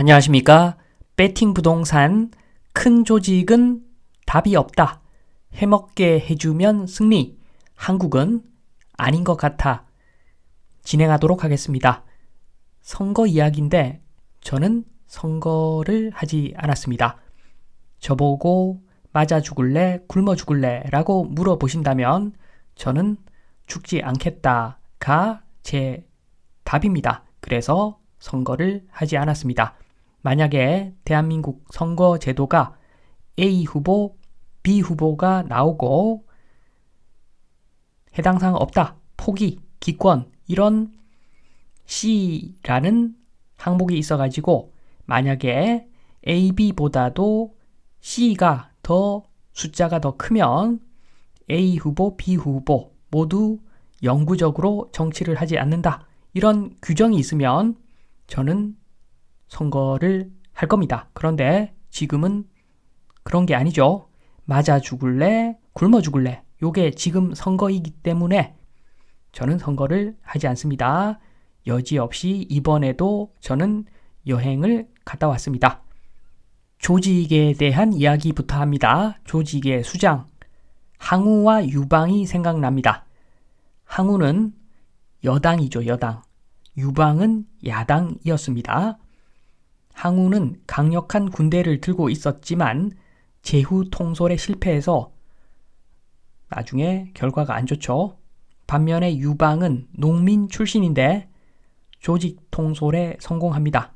안녕하십니까? 배팅 부동산 큰 조직은 답이 없다. 해먹게 해주면 승리. 한국은 아닌 것 같아. 진행하도록 하겠습니다. 선거 이야기인데 저는 선거를 하지 않았습니다. 저보고 맞아 죽을래, 굶어 죽을래 라고 물어보신다면 저는 죽지 않겠다가 제 답입니다. 그래서 선거를 하지 않았습니다. 만약에 대한민국 선거 제도가 A 후보, B 후보가 나오고 해당 사항 없다, 포기, 기권 이런 C라는 항목이 있어가지고 만약에 A, B보다도 C가 숫자가 더 크면 A 후보, B 후보 모두 영구적으로 정치를 하지 않는다. 이런 규정이 있으면 저는 선거를 할 겁니다. 그런데 지금은 그런 게 아니죠. 맞아 죽을래, 굶어 죽을래. 요게 지금 선거이기 때문에 저는 선거를 하지 않습니다. 여지없이 이번에도 저는 여행을 갔다 왔습니다. 조직에 대한 이야기부터 합니다. 조직의 수장, 항우와 유방이 생각납니다. 항우는 여당이죠, 여당. 유방은 야당이었습니다. 항우는 강력한 군대를 들고 있었지만 제후 통솔에 실패해서 나중에 결과가 안 좋죠. 반면에 유방은 농민 출신인데 조직 통솔에 성공합니다.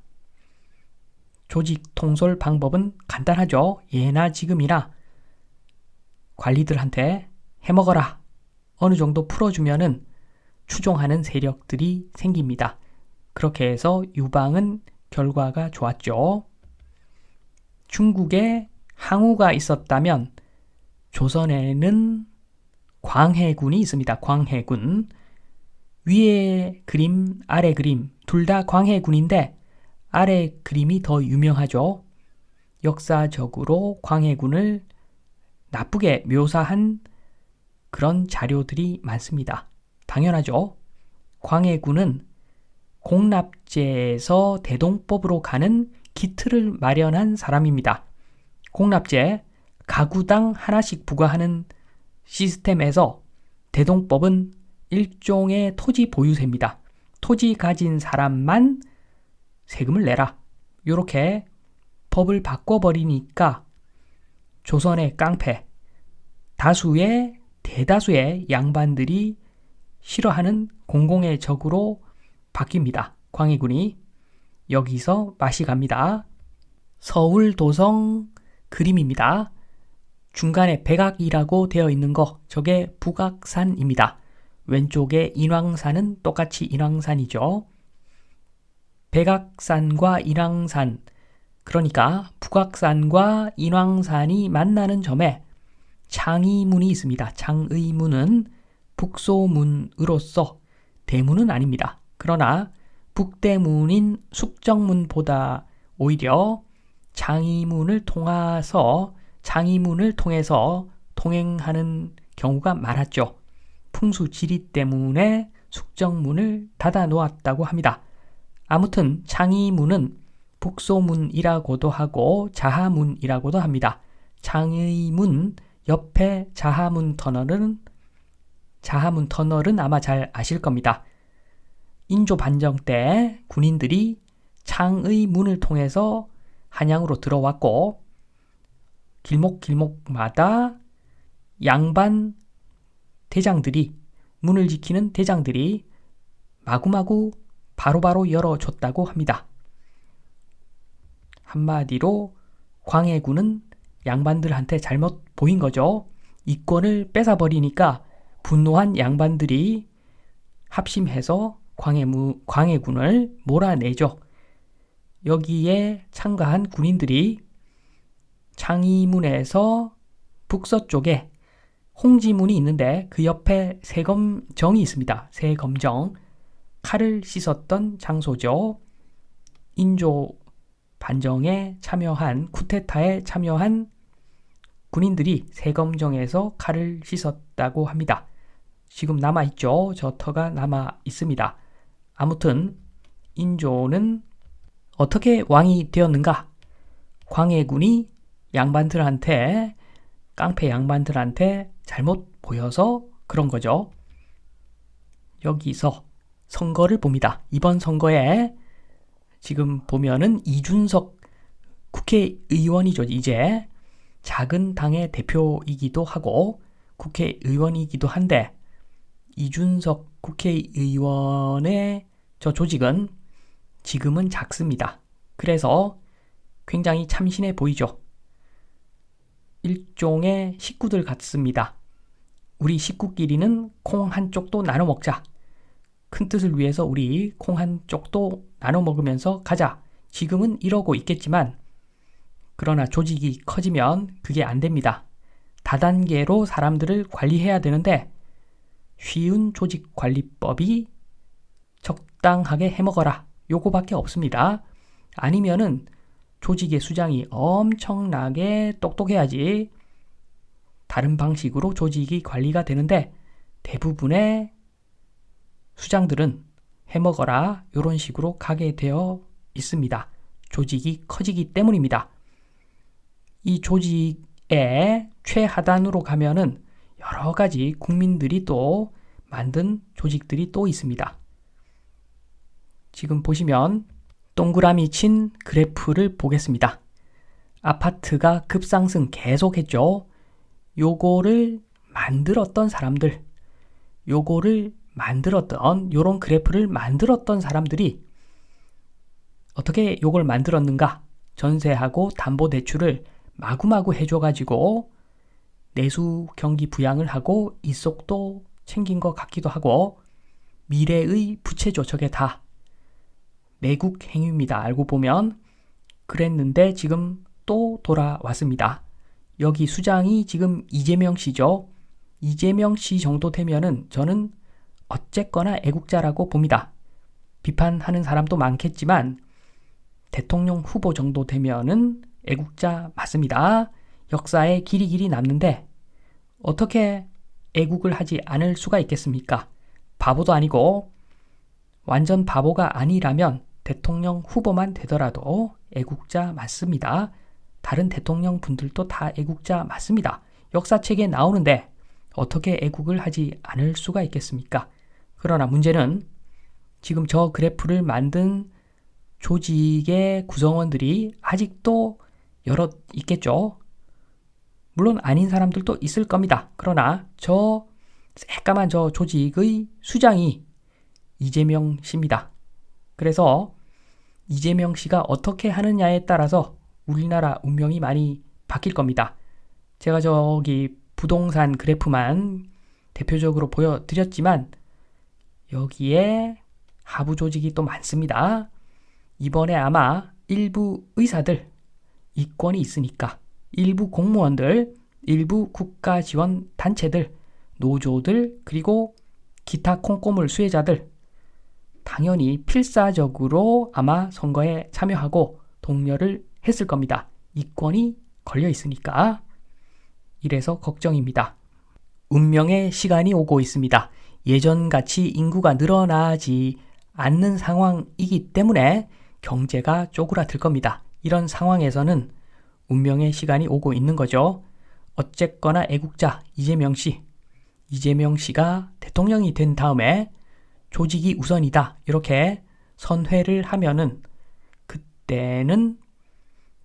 조직 통솔 방법은 간단하죠. 예나 지금이나 관리들한테 해먹어라. 어느 정도 풀어주면은 추종하는 세력들이 생깁니다. 그렇게 해서 유방은 결과가 좋았죠. 중국에 항우가 있었다면 조선에는 광해군이 있습니다. 광해군. 위에 그림, 아래 그림 둘 다 광해군인데 아래 그림이 더 유명하죠. 역사적으로 광해군을 나쁘게 묘사한 그런 자료들이 많습니다. 당연하죠. 광해군은 공납제에서 대동법으로 가는 기틀을 마련한 사람입니다. 공납제, 가구당 하나씩 부과하는 시스템에서 대동법은 일종의 토지 보유세입니다. 토지 가진 사람만 세금을 내라. 이렇게 법을 바꿔버리니까 조선의 깡패, 대다수의 양반들이 싫어하는 공공의 적으로 바뀝니다. 광해군이. 여기서 맛이 갑니다. 서울 도성 그림입니다. 중간에 백악이라고 되어 있는 거, 저게 북악산입니다. 왼쪽에 인왕산은 똑같이 인왕산이죠. 백악산과 인왕산, 그러니까 북악산과 인왕산이 만나는 점에 창의문이 있습니다. 창의문은 북소문으로서 대문은 아닙니다. 그러나 북대문인 숙정문보다 오히려 창의문을 통해서 통행하는 경우가 많았죠. 풍수지리 때문에 숙정문을 닫아 놓았다고 합니다. 아무튼 창의문은 북소문이라고도 하고 자하문이라고도 합니다. 창의문 옆에 자하문 터널은 아마 잘 아실 겁니다. 인조 반정 때 군인들이 창의문을 통해서 한양으로 들어왔고 길목마다 양반 대장들이, 문을 지키는 대장들이 마구마구 바로바로 열어줬다고 합니다. 한마디로 광해군은 양반들한테 잘못 보인 거죠. 이권을 뺏어버리니까 분노한 양반들이 합심해서 광해군을 몰아내죠. 여기에 참가한 군인들이 창의문에서 북서쪽에 홍지문이 있는데 그 옆에 세검정이 있습니다. 세검정, 칼을 씻었던 장소죠. 인조 반정에 참여한, 쿠데타에 참여한 군인들이 세검정에서 칼을 씻었다고 합니다. 지금 남아있죠. 저 터가 남아있습니다. 아무튼 인조는 어떻게 왕이 되었는가? 광해군이 양반들한테, 깡패 양반들한테 잘못 보여서 그런 거죠. 여기서 선거를 봅니다. 이번 선거에 지금 보면은 이준석 국회의원이죠. 이제 작은 당의 대표이기도 하고 국회의원이기도 한데 이준석 국회의원의 저 조직은 지금은 작습니다. 그래서 굉장히 참신해 보이죠. 일종의 식구들 같습니다. 우리 식구끼리는 콩 한 쪽도 나눠 먹자. 큰 뜻을 위해서 우리 콩 한 쪽도 나눠 먹으면서 가자. 지금은 이러고 있겠지만 그러나 조직이 커지면 그게 안 됩니다. 다단계로 사람들을 관리해야 되는데 쉬운 조직관리법이 적당하게 해먹어라. 요거밖에 없습니다. 아니면은 조직의 수장이 엄청나게 똑똑해야지 다른 방식으로 조직이 관리가 되는데 대부분의 수장들은 해먹어라 이런 식으로 가게 되어 있습니다. 조직이 커지기 때문입니다. 이 조직의 최하단으로 가면은 여러 가지 국민들이 또 만든 조직들이 또 있습니다. 지금 보시면 동그라미 친 그래프를 보겠습니다. 아파트가 급상승 계속했죠. 요거를 만들었던 사람들, 요거를 만들었던 요런 그래프를 만들었던 사람들이 어떻게 요걸 만들었는가? 전세하고 담보대출을 마구마구 해줘가지고 내수 경기 부양을 하고 이속도 챙긴 것 같기도 하고 미래의 부채죠. 저게 다 매국 행위입니다. 알고 보면 그랬는데 지금 또 돌아왔습니다. 여기 수장이 지금 이재명 씨죠. 이재명 씨 정도 되면은 저는 어쨌거나 애국자라고 봅니다. 비판하는 사람도 많겠지만 대통령 후보 정도 되면은 애국자 맞습니다. 역사에 길이 남는데 어떻게 애국을 하지 않을 수가 있겠습니까? 바보도 아니고 완전 바보가 아니라면 대통령 후보만 되더라도 애국자 맞습니다. 다른 대통령 분들도 다 애국자 맞습니다. 역사책에 나오는데 어떻게 애국을 하지 않을 수가 있겠습니까? 그러나 문제는 지금 저 그래프를 만든 조직의 구성원들이 아직도 여럿 있겠죠. 물론 아닌 사람들도 있을 겁니다. 그러나 저 새까만 저 조직의 수장이 이재명 씨입니다. 그래서 이재명 씨가 어떻게 하느냐에 따라서 우리나라 운명이 많이 바뀔 겁니다. 제가 저기 부동산 그래프만 대표적으로 보여드렸지만 여기에 하부 조직이 또 많습니다. 이번에 아마 일부 의사들 이권이 있으니까 일부 공무원들, 일부 국가지원 단체들, 노조들, 그리고 기타 콩고물 수혜자들 당연히 필사적으로 아마 선거에 참여하고 독려를 했을 겁니다. 이권이 걸려 있으니까. 이래서 걱정입니다. 운명의 시간이 오고 있습니다. 예전같이 인구가 늘어나지 않는 상황이기 때문에 경제가 쪼그라들 겁니다. 이런 상황에서는 운명의 시간이 오고 있는 거죠. 어쨌거나 애국자 이재명 씨가 대통령이 된 다음에 조직이 우선이다. 이렇게 선회를 하면은 그때는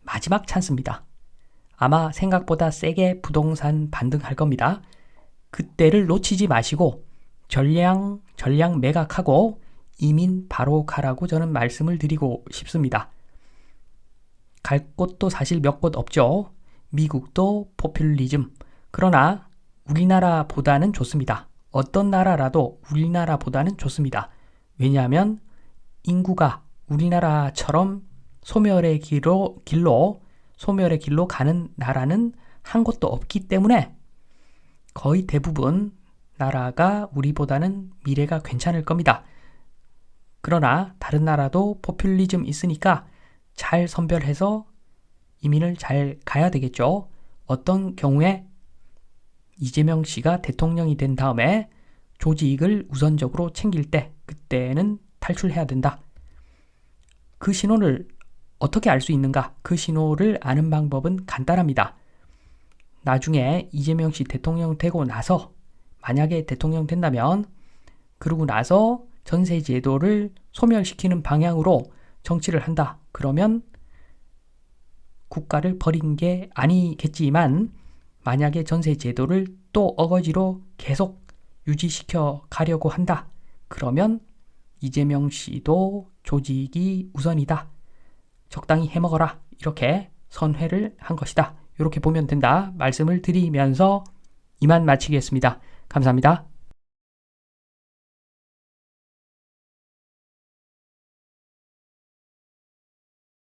마지막 찬스입니다. 아마 생각보다 세게 부동산 반등할 겁니다. 그때를 놓치지 마시고 전량 매각하고 이민 바로 가라고 저는 말씀을 드리고 싶습니다. 갈 곳도 사실 몇 곳 없죠. 미국도 포퓰리즘. 그러나 우리나라보다는 좋습니다. 어떤 나라라도 우리나라보다는 좋습니다. 왜냐하면 인구가 우리나라처럼 소멸의 길로 가는 나라는 한 곳도 없기 때문에 거의 대부분 나라가 우리보다는 미래가 괜찮을 겁니다. 그러나 다른 나라도 포퓰리즘 있으니까 잘 선별해서 이민을 잘 가야 되겠죠. 어떤 경우에 이재명 씨가 대통령이 된 다음에 조직을 우선적으로 챙길 때 그때는 탈출해야 된다. 그 신호를 어떻게 알 수 있는가? 그 신호를 아는 방법은 간단합니다. 나중에 이재명 씨 대통령 되고 나서 만약에 대통령 된다면 그러고 나서 전세 제도를 소멸시키는 방향으로 정치를 한다. 그러면 국가를 버린 게 아니겠지만 만약에 전세 제도를 또 어거지로 계속 유지시켜 가려고 한다. 그러면 이재명 씨도 조직이 우선이다. 적당히 해먹어라. 이렇게 선회를 한 것이다. 이렇게 보면 된다. 말씀을 드리면서 이만 마치겠습니다. 감사합니다.